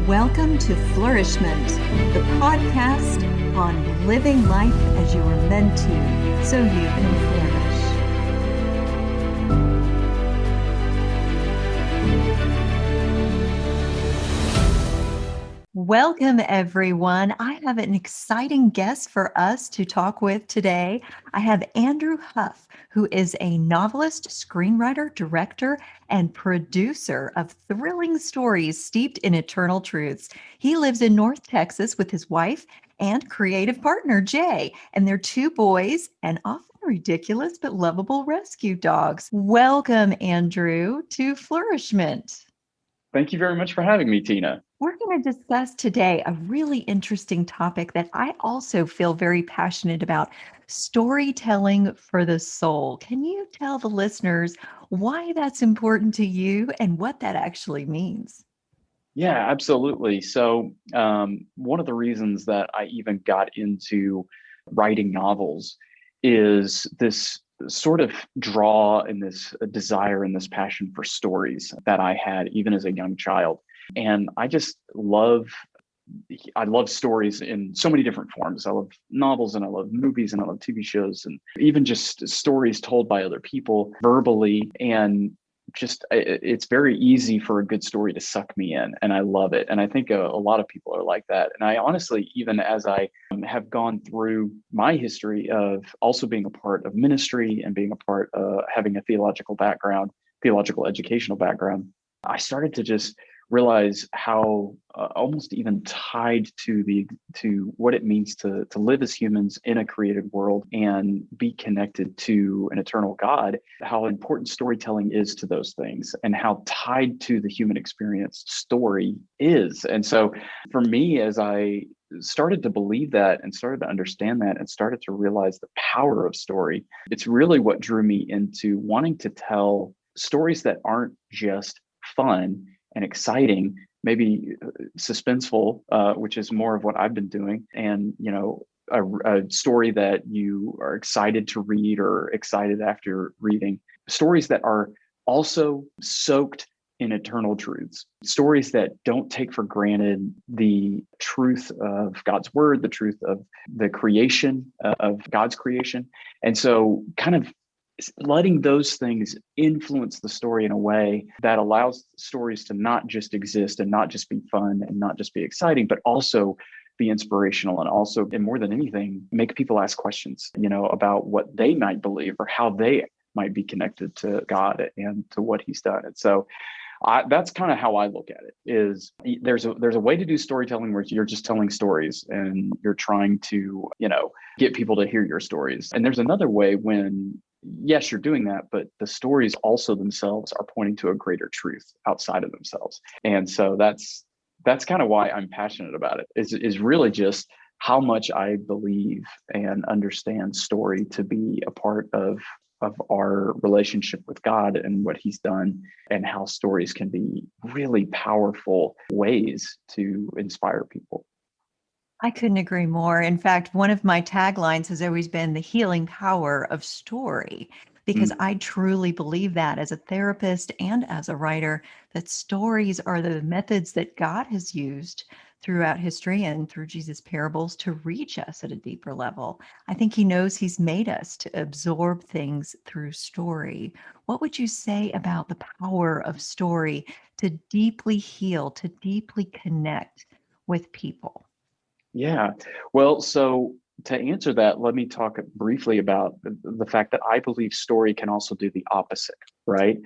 Welcome to Flourishment, the podcast on living life as you are meant to, so you can flourish. Welcome, everyone. I have an exciting guest for us to talk with today. I have Andrew Huff, who is a novelist, screenwriter, director, and producer of thrilling stories steeped in eternal truths. He lives in North Texas with his wife and creative partner, Jay, and their two boys and often ridiculous but lovable rescue dogs. Welcome, Andrew, to Flourishment. Thank you very much for having me, Tina. We're going to discuss today a really interesting topic that I also feel very passionate about: storytelling for the soul. Can you tell the listeners why that's important to you and what that actually means? Yeah, absolutely. So, one of the reasons that I even got into writing novels is this sort of draw and this desire and this passion for stories that I had even as a young child. And I love stories in so many different forms. I love novels and I love movies and I love TV shows and even just stories told by other people verbally. And it's very easy for a good story to suck me in, and I love it. And I think a lot of people are like that. And I honestly, even as I have gone through my history of also being a part of ministry and being a part of having a theological educational background, I started to just realize how almost even tied to what it means to live as humans in a created world and be connected to an eternal God, how important storytelling is to those things and how tied to the human experience story is. And so for me, as I started to believe that and started to understand that and started to realize the power of story, it's really what drew me into wanting to tell stories that aren't just fun and exciting, maybe suspenseful, which is more of what I've been doing. And, a story that you are excited to read or excited after reading. Stories that are also soaked in eternal truths. Stories that don't take for granted the truth of God's word, the truth of the creation, of God's creation. And so kind of letting those things influence the story in a way that allows stories to not just exist and not just be fun and not just be exciting, but also be inspirational and also, and more than anything, make people ask questions, about what they might believe or how they might be connected to God and to what he's done. And so that's kind of how I look at it. Is there's a way to do storytelling where you're just telling stories and you're trying to, get people to hear your stories. And there's another way when, yes, you're doing that, but the stories also themselves are pointing to a greater truth outside of themselves. And so that's kind of why I'm passionate about it, is really just how much I believe and understand story to be a part of our relationship with God and what he's done, and how stories can be really powerful ways to inspire people. I couldn't agree more. In fact, one of my taglines has always been the healing power of story, because I truly believe that as a therapist and as a writer, that stories are the methods that God has used throughout history and through Jesus' parables to reach us at a deeper level. I think he knows he's made us to absorb things through story. What would you say about the power of story to deeply heal, to deeply connect with people? Yeah. Well, so to answer that, let me talk briefly about the fact that I believe story can also do the opposite, right?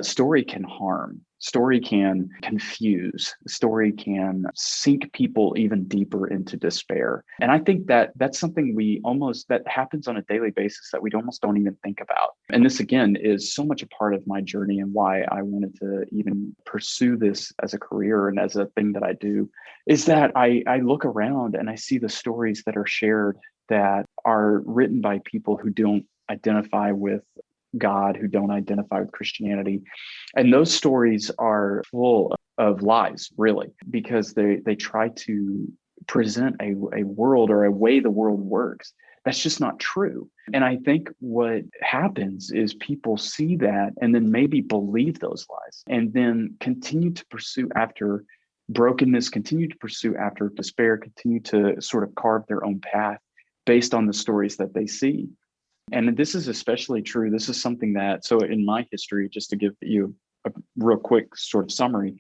Story can harm. Story can confuse. Story can sink people even deeper into despair. And I think that that's something that happens on a daily basis that we almost don't even think about. And this, again, is so much a part of my journey and why I wanted to even pursue this as a career and as a thing that I do, is that I look around and I see the stories that are shared that are written by people who don't identify with God, who don't identify with Christianity. And those stories are full of lies, really, because they try to present a world or a way the world works that's just not true. And I think what happens is people see that and then maybe believe those lies and then continue to pursue after brokenness, continue to pursue after despair, continue to sort of carve their own path based on the stories that they see. And this is especially true. This is something that, so in my history, just to give you a real quick sort of summary,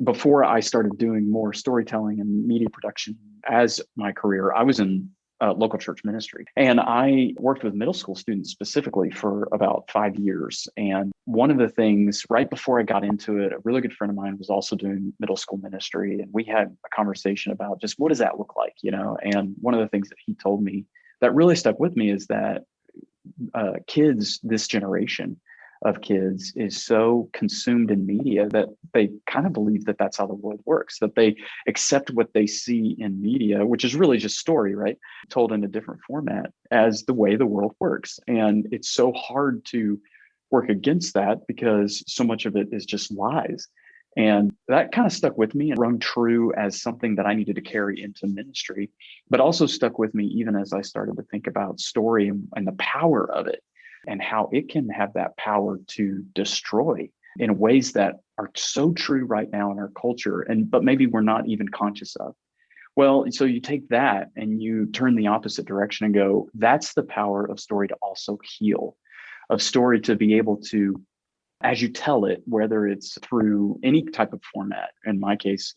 before I started doing more storytelling and media production as my career, I was in local church ministry. And I worked with middle school students specifically for about 5 years. And one of the things right before I got into it, a really good friend of mine was also doing middle school ministry. And we had a conversation about just what does that look like, And one of the things that he told me that really stuck with me is that kids, this generation of kids, is so consumed in media that they kind of believe that that's how the world works, that they accept what they see in media, which is really just story, right? Told in a different format, as the way the world works. And it's so hard to work against that because so much of it is just lies. And that kind of stuck with me and rung true as something that I needed to carry into ministry, but also stuck with me even as I started to think about story and the power of it, and how it can have that power to destroy in ways that are so true right now in our culture, but maybe we're not even conscious of. Well, so you take that and you turn the opposite direction and go, that's the power of story to also heal, of story to be able to, as you tell it, whether it's through any type of format, in my case,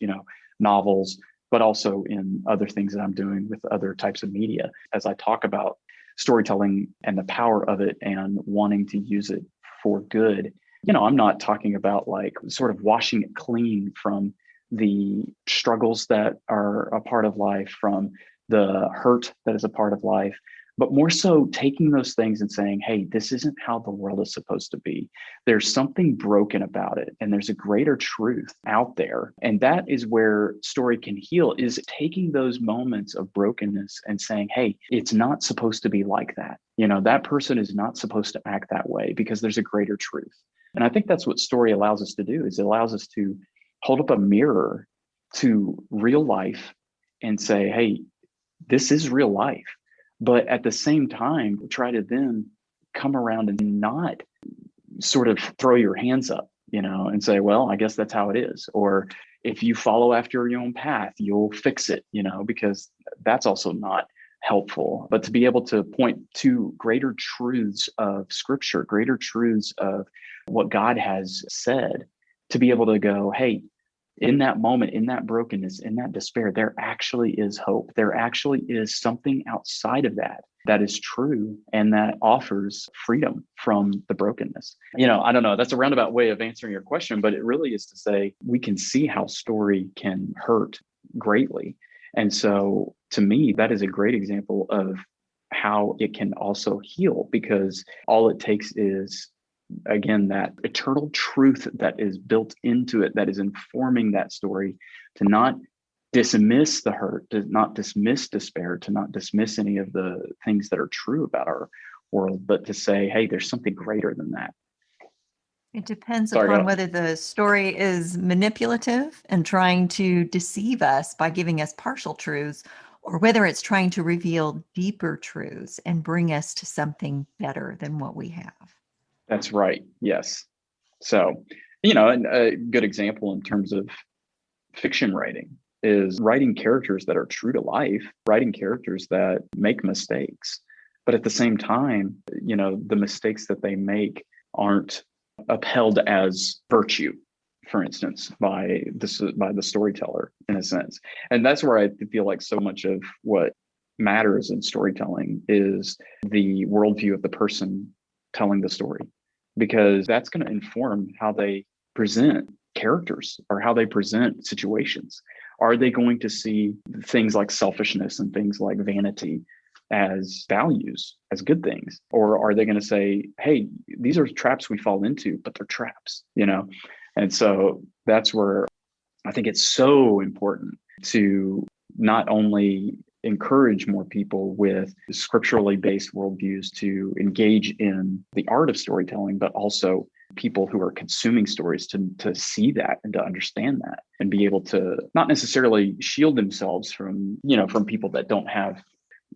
novels, but also in other things that I'm doing with other types of media, as I talk about storytelling and the power of it and wanting to use it for good. I'm not talking about like sort of washing it clean from the struggles that are a part of life, from the hurt that is a part of life, but more so taking those things and saying, hey, this isn't how the world is supposed to be. There's something broken about it, and there's a greater truth out there. And that is where story can heal, is taking those moments of brokenness and saying, hey, it's not supposed to be like that. That person is not supposed to act that way because there's a greater truth. And I think that's what story allows us to do, is it allows us to hold up a mirror to real life and say, hey, this is real life. But at the same time, try to then come around and not sort of throw your hands up, and say, well, I guess that's how it is. Or if you follow after your own path, you'll fix it, because that's also not helpful. But to be able to point to greater truths of scripture, greater truths of what God has said, to be able to go, hey, in that moment, in that brokenness, in that despair, there actually is hope. There actually is something outside of that is true and that offers freedom from the brokenness. I don't know, that's a roundabout way of answering your question, but it really is to say we can see how story can hurt greatly. And so to me, that is a great example of how it can also heal, because all it takes is, again, that eternal truth that is built into it, that is informing that story, to not dismiss the hurt, to not dismiss despair, to not dismiss any of the things that are true about our world, but to say, hey, there's something greater than that. It depends upon whether the story is manipulative and trying to deceive us by giving us partial truths, or whether it's trying to reveal deeper truths and bring us to something better than what we have. That's right. Yes. So, and a good example in terms of fiction writing is writing characters that are true to life, writing characters that make mistakes. But at the same time, the mistakes that they make aren't upheld as virtue, for instance, by the storyteller, in a sense. And that's where I feel like so much of what matters in storytelling is the worldview of the person telling the story, because that's going to inform how they present characters or how they present situations. Are they going to see things like selfishness and things like vanity as values, as good things? Or are they going to say, hey, these are traps we fall into, but they're traps, And so that's where I think it's so important to not only encourage more people with scripturally based worldviews to engage in the art of storytelling, but also people who are consuming stories to see that and to understand that and be able to not necessarily shield themselves from people that don't have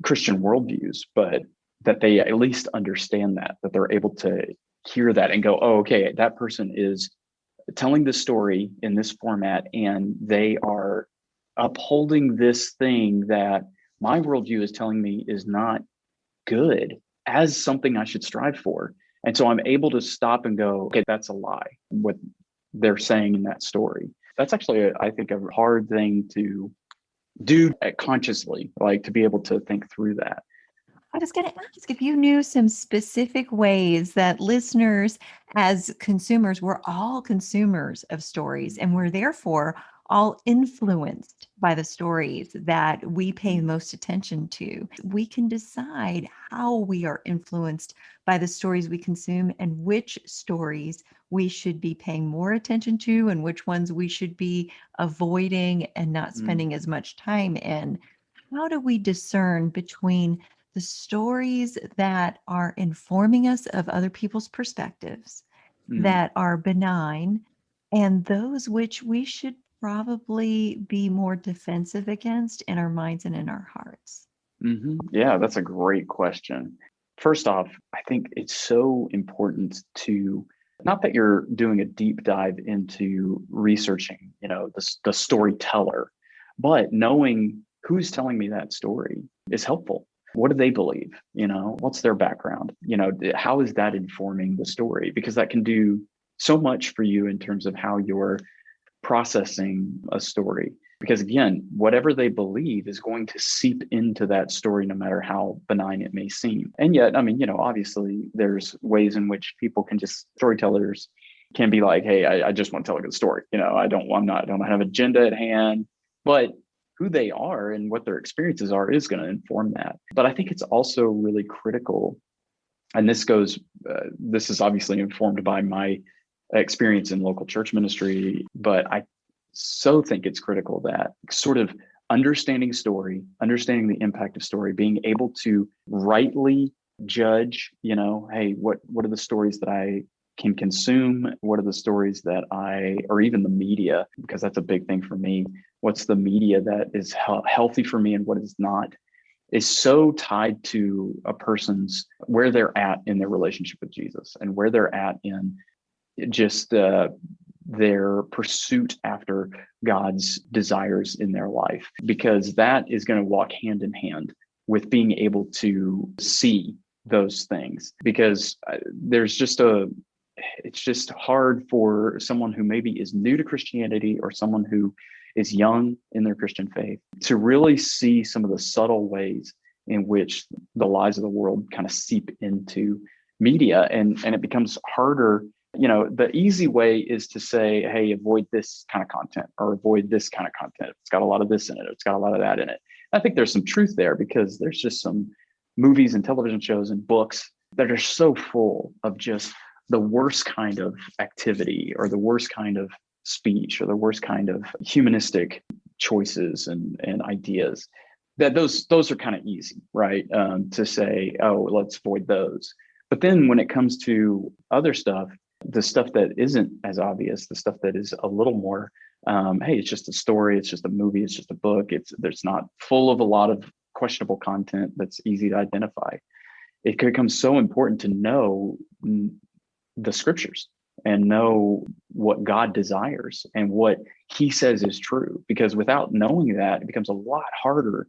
Christian worldviews, but that they at least understand that they're able to hear that and go, oh, okay, that person is telling this story in this format, and they are upholding this thing that my worldview is telling me is not good as something I should strive for. And so I'm able to stop and go, okay, that's a lie, what they're saying in that story. That's actually, I think, a hard thing to do consciously, like to be able to think through that. I was going to ask if you knew some specific ways that listeners, as consumers, we're all consumers of stories, and we're therefore all influenced by the stories that we pay most attention to. We can decide how we are influenced by the stories we consume and which stories we should be paying more attention to and which ones we should be avoiding and not spending as much time in. How do we discern between the stories that are informing us of other people's perspectives Mm. that are benign and those which we should probably be more defensive against in our minds and in our hearts? Yeah, that's a great question. First off, I think it's so important to, not that you're doing a deep dive into researching, the storyteller, but knowing who's telling me that story is helpful. What do they believe? What's their background? How is that informing the story? Because that can do so much for you in terms of how you're processing a story. Because again, whatever they believe is going to seep into that story, no matter how benign it may seem. And yet, I mean, obviously there's ways in which people can just, storytellers can be like, hey, I just want to tell a good story. I don't have an agenda at hand, but who they are and what their experiences are is going to inform that. But I think it's also really critical. And this is obviously informed by my experience in local church ministry, but I so think it's critical that sort of understanding story, understanding the impact of story, being able to rightly judge, hey, what are the stories that I can consume? What are the stories that or even the media, because that's a big thing for me. What's the media that is healthy for me and what is not, is so tied to a person's, where they're at in their relationship with Jesus and where they're at in just their pursuit after God's desires in their life, because that is going to walk hand in hand with being able to see those things. Because it's just hard for someone who maybe is new to Christianity or someone who is young in their Christian faith to really see some of the subtle ways in which the lies of the world kind of seep into media, and it becomes harder. The easy way is to say, hey, avoid this kind of content or avoid this kind of content. It's got a lot of this in it. It's got a lot of that in it. I think there's some truth there, because there's just some movies and television shows and books that are so full of just the worst kind of activity or the worst kind of speech or the worst kind of humanistic choices and ideas, that those are kind of easy, right? To say, oh, let's avoid those. But then when it comes to other stuff, the stuff that isn't as obvious, the stuff that is a little more, hey, it's just a story, it's just a movie, it's just a book, there's not full of a lot of questionable content that's easy to identify. It becomes so important to know the scriptures and know what God desires and what he says is true, because without knowing that, it becomes a lot harder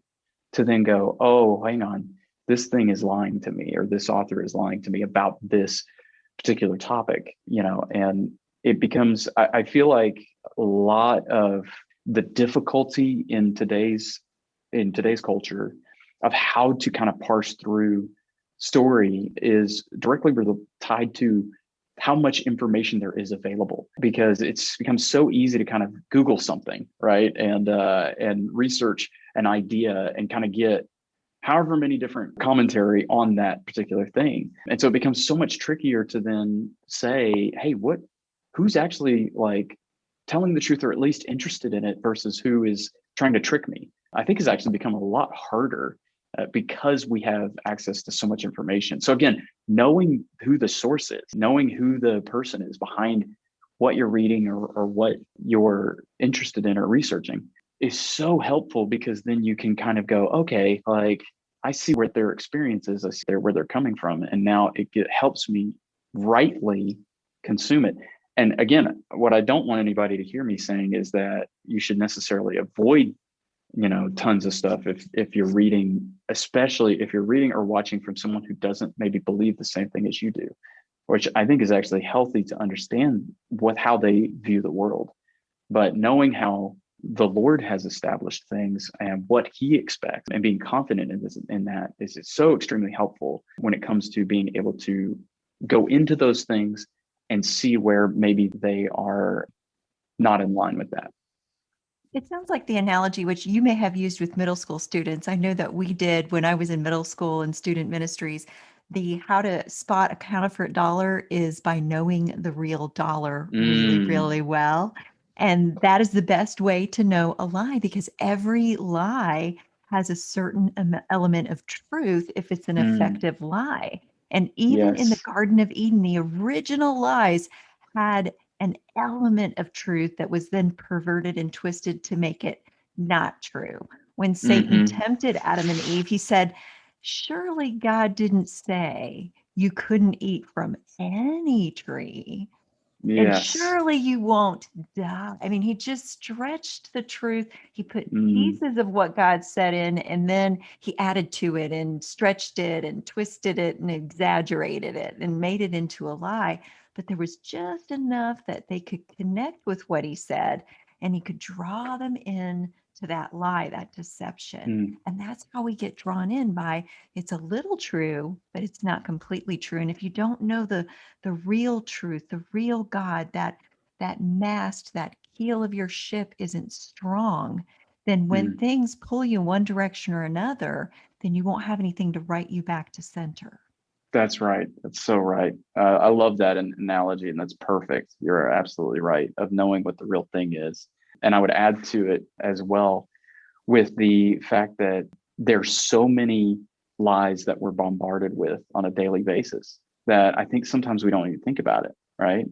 to then go, oh, hang on, this thing is lying to me, or this author is lying to me about this particular topic, and it becomes, I feel like a lot of the difficulty in today's culture of how to kind of parse through story is directly tied to how much information there is available, because it's become so easy to kind of Google something, right? And research an idea and kind of get however many different commentary on that particular thing. And so it becomes so much trickier to then say, hey, who's actually like telling the truth or at least interested in it versus who is trying to trick me, I think has actually become a lot harder because we have access to so much information. So again, knowing who the source is, knowing who the person is behind what you're reading or what you're interested in or researching is so helpful, because then you can kind of go, okay, like I see where their experience is, I see where they're coming from, and now it helps me rightly consume it. And again, what I don't want anybody to hear me saying is that you should necessarily avoid, tons of stuff if you're reading, especially if you're reading or watching from someone who doesn't maybe believe the same thing as you do, which I think is actually healthy to understand how they view the world. But knowing how the Lord has established things and what he expects and being confident in that is so extremely helpful when it comes to being able to go into those things and see where maybe they are not in line with that. It sounds like the analogy which you may have used with middle school students. I know that we did when I was in middle school and student ministries. The how to spot a counterfeit dollar is by knowing the real dollar really, Mm, really well. And that is the best way to know a lie because every lie has a certain element of truth if it's an mm, effective lie. And even in the yes. Garden of Eden, the original lies had an element of truth that was then perverted and twisted to make it not true. When Satan Hmm. tempted Adam and Eve, he said, surely God didn't say you couldn't eat from any tree. And Yes. surely you won't die. I mean, he just stretched the truth. He put Mm, pieces of what God said in, and then he added to it and stretched it and twisted it and exaggerated it and made it into a lie. But there was just enough that they could connect with what he said and he could draw them in to that lie, that deception. mm, And that's how we get drawn in by it's a little true, but it's not completely true. And if you don't know the real truth, the real God, that mast, that keel of your ship isn't strong, then when mm. things pull you in one direction or another, then you won't have anything to right you back to center. That's right. That's so right. I love that analogy, and that's perfect. You're absolutely right of knowing what the real thing is. And I would add to it as well with the fact that there's so many lies that we're bombarded with on a daily basis that I think sometimes we don't even think about it, right?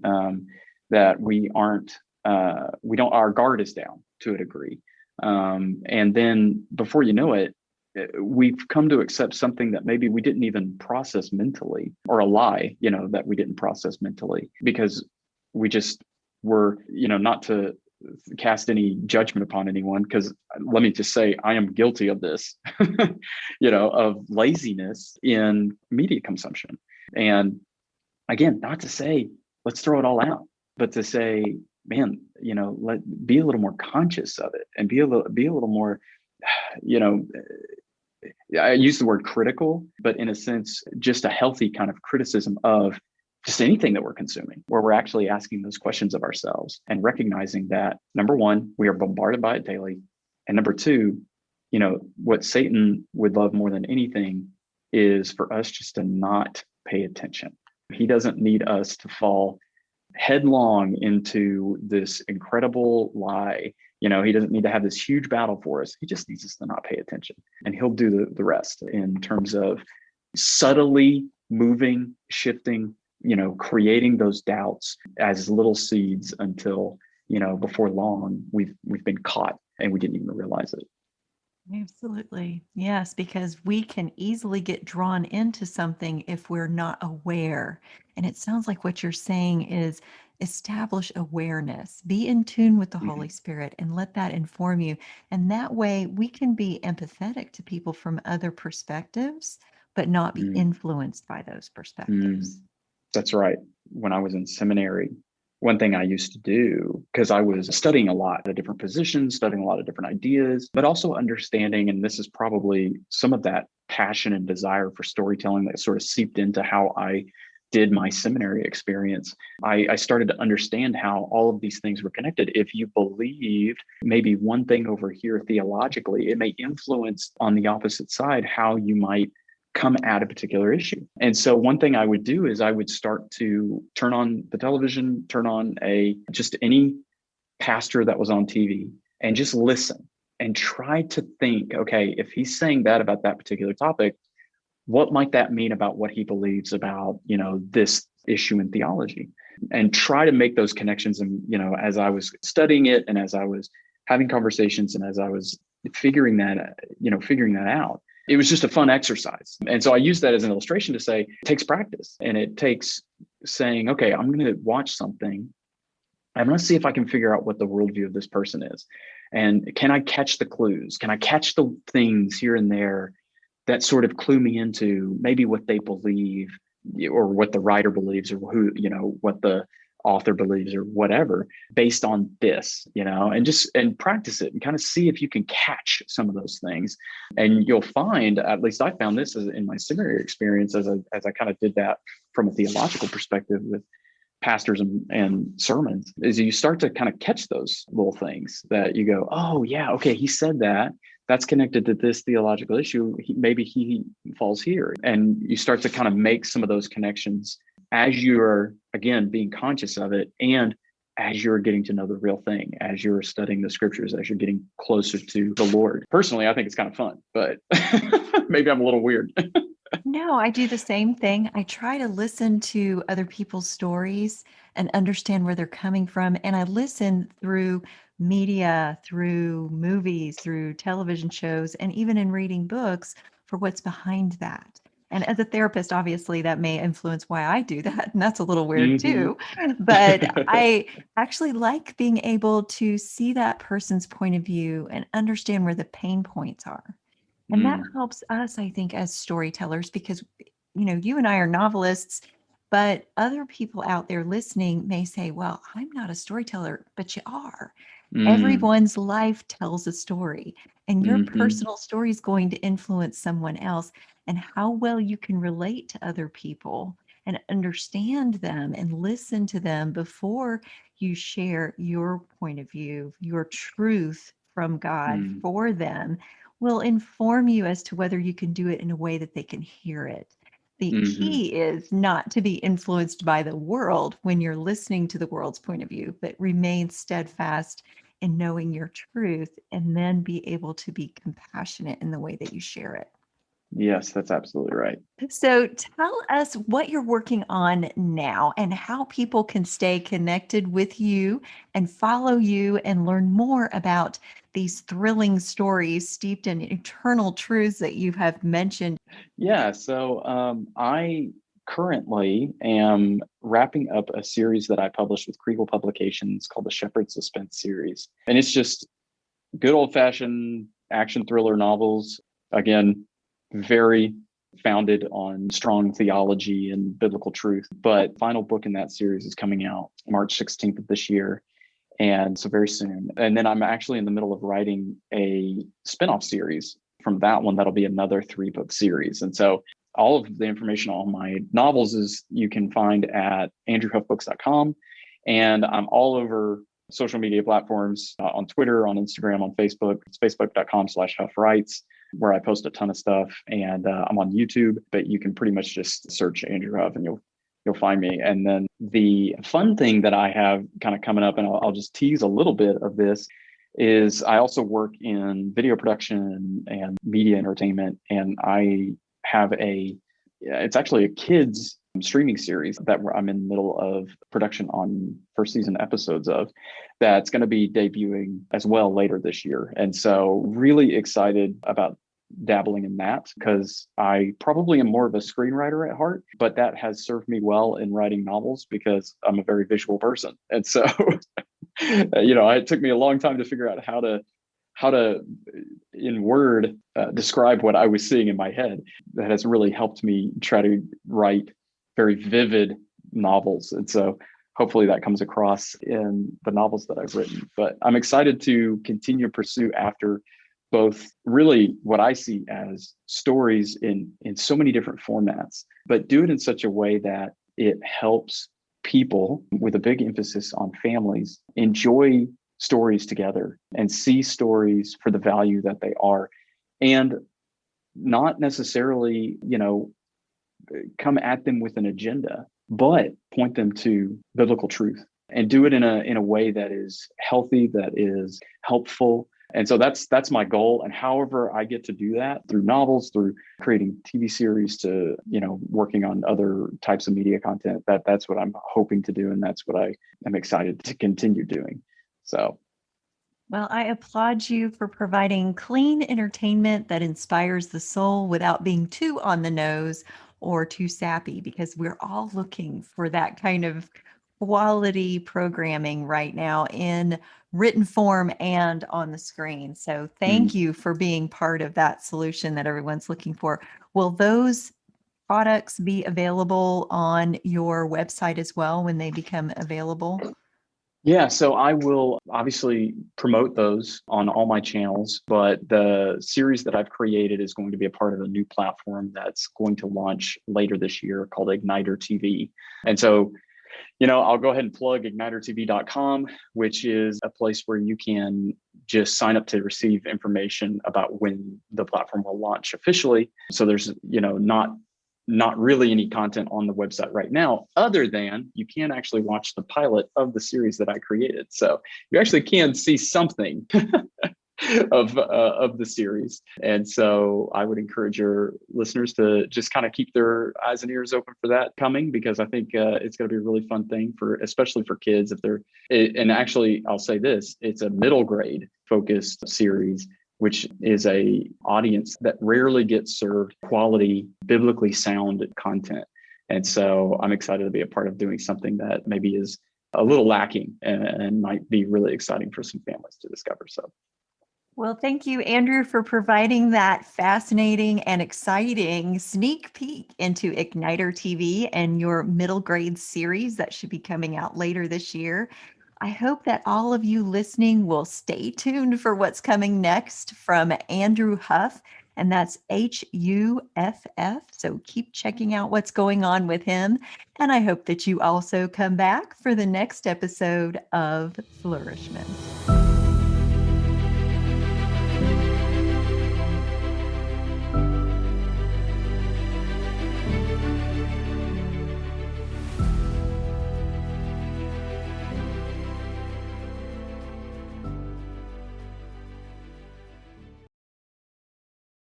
That we don't, our guard is down to a degree. And then before you know it, we've come to accept something that maybe we didn't even process mentally, or a lie, that we didn't process mentally because we just were, not to cast any judgment upon anyone, because let me just say I am guilty of this, of laziness in media consumption. And again, not to say let's throw it all out, but to say, man, let be a little more conscious of it and be a little more, you know, I use the word critical, but in a sense, just a healthy kind of criticism of just anything that we're consuming, where we're actually asking those questions of ourselves and recognizing that number one, we are bombarded by it daily. And number two, what Satan would love more than anything is for us just to not pay attention. He doesn't need us to fall headlong into this incredible lie. He doesn't need to have this huge battle for us. He just needs us to not pay attention. And he'll do the rest in terms of subtly moving, shifting, creating those doubts as little seeds until, before long, we've been caught and we didn't even realize it. Absolutely. Yes, because we can easily get drawn into something if we're not aware. And it sounds like what you're saying is establish awareness, be in tune with the Holy Mhm. Spirit, and let that inform you. And that way we can be empathetic to people from other perspectives, but not be Mm, influenced by those mm. perspectives. That's right. When I was in seminary, one thing I used to do, because I was studying a lot of different positions, studying a lot of different ideas, but also understanding, and this is probably some of that passion and desire for storytelling that sort of seeped into how I did my seminary experience. I started to understand how all of these things were connected. If you believed maybe one thing over here theologically, it may influence on the opposite side how you might come at a particular issue. And so one thing I would do is I would start to turn on the television, turn on just any pastor that was on TV and just listen and try to think, okay, if he's saying that about that particular topic, what might that mean about what he believes about, this issue in theology? And try to make those connections. And, as I was studying it and as I was having conversations and as I was figuring that out, it was just a fun exercise. And so I use that as an illustration to say it takes practice and it takes saying, okay, I'm going to watch something I'm going to see if I can figure out what the worldview of this person is. And can I catch the clues? Can I catch the things here and there that sort of clue me into maybe what they believe, or what the writer believes, or who, what the author believes, or whatever, based on this, and practice it and kind of see if you can catch some of those things. And you'll find, at least I found this in my seminary experience, as I kind of did that from a theological perspective with pastors and sermons, is you start to kind of catch those little things that you go, oh yeah, okay, he said that. That's connected to this theological issue. Maybe he falls here. And you start to kind of make some of those connections as you're, again, being conscious of it, and as you're getting to know the real thing, as you're studying the scriptures, as you're getting closer to the Lord. Personally, I think it's kind of fun, but maybe I'm a little weird. No, I do the same thing. I try to listen to other people's stories and understand where they're coming from. And I listen through media, through movies, through television shows, and even in reading books for what's behind that. And as a therapist, obviously, that may influence why I do that. And that's a little weird Mhm. too. But I actually like being able to see that person's point of view and understand where the pain points are. And that Mm, helps us, I think, as storytellers, because, you and I are novelists, but other people out there listening may say, well, I'm not a storyteller, but you are. mm, Everyone's life tells a story, and your mhm, personal story is going to influence someone else. And how well you can relate to other people and understand them and listen to them before you share your point of view, your truth from God mm, for them, will inform you as to whether you can do it in a way that they can hear it. The mhm. key is not to be influenced by the world when you're listening to the world's point of view, but remain steadfast in knowing your truth, and then be able to be compassionate in the way that you share it. Yes, that's absolutely right. So tell us what you're working on now and how people can stay connected with you and follow you and learn more about these thrilling stories steeped in eternal truths that you have mentioned. Yeah, so I currently am wrapping up a series that I published with Kriegel Publications called the Shepherd Suspense series. And it's just good old fashioned action thriller novels. Again, very founded on strong theology and biblical truth. But final book in that series is coming out March 16th of this year. And so very soon. And then I'm actually in the middle of writing a spinoff series from that one that'll be another 3-book series. And so all of the information on my novels is you can find at andrewhuffbooks.com. And I'm all over social media platforms, on Twitter, on Instagram, on Facebook. It's facebook.com/huffwrites, where I post a ton of stuff. And I'm on YouTube, but you can pretty much just search Andrew Huff and you'll find me. And then the fun thing that I have kind of coming up, and I'll just tease a little bit of this, is I also work in video production and media entertainment. And I have it's actually a kids streaming series that I'm in the middle of production on first season episodes of, that's going to be debuting as well later this year. And so really excited about dabbling in that, because I probably am more of a screenwriter at heart, but that has served me well in writing novels because I'm a very visual person. And so, it took me a long time to figure out how to in word describe what I was seeing in my head. That has really helped me try to write very vivid novels. And so hopefully that comes across in the novels that I've written. But I'm excited to continue to pursue after both really what I see as stories in so many different formats, but do it in such a way that it helps people, with a big emphasis on families, enjoy stories together and see stories for the value that they are, and not necessarily, come at them with an agenda, but point them to biblical truth, and do it in a way that is healthy, that is helpful. And so that's my goal. And however I get to do that, through novels, through creating TV series, to working on other types of media content, that's what I'm hoping to do, and that's what I am excited to continue doing. So Well, I applaud you for providing clean entertainment that inspires the soul without being too on the nose or too sappy, because we're all looking for that kind of quality programming right now in written form and on the screen. So thank you for being part of that solution that everyone's looking for. Will those products be available on your website as well when they become available? Yeah, so I will obviously promote those on all my channels, but the series that I've created is going to be a part of a new platform that's going to launch later this year called Igniter TV. And so, I'll go ahead and plug ignitertv.com, which is a place where you can just sign up to receive information about when the platform will launch officially. So there's, not really any content on the website right now, other than you can actually watch the pilot of the series that I created. So you actually can see something of the series. And so I would encourage your listeners to just kind of keep their eyes and ears open for that coming, because I think it's going to be a really fun thing especially for kids and actually I'll say this, it's a middle grade focused series, which is a audience that rarely gets served quality, biblically sound content. And so I'm excited to be a part of doing something that maybe is a little lacking and might be really exciting for some families to discover. So. Well, thank you, Andrew, for providing that fascinating and exciting sneak peek into Igniter TV and your middle grade series that should be coming out later this year. I hope that all of you listening will stay tuned for what's coming next from Andrew Huff, and that's HUFF. So keep checking out what's going on with him. And I hope that you also come back for the next episode of Flourishment.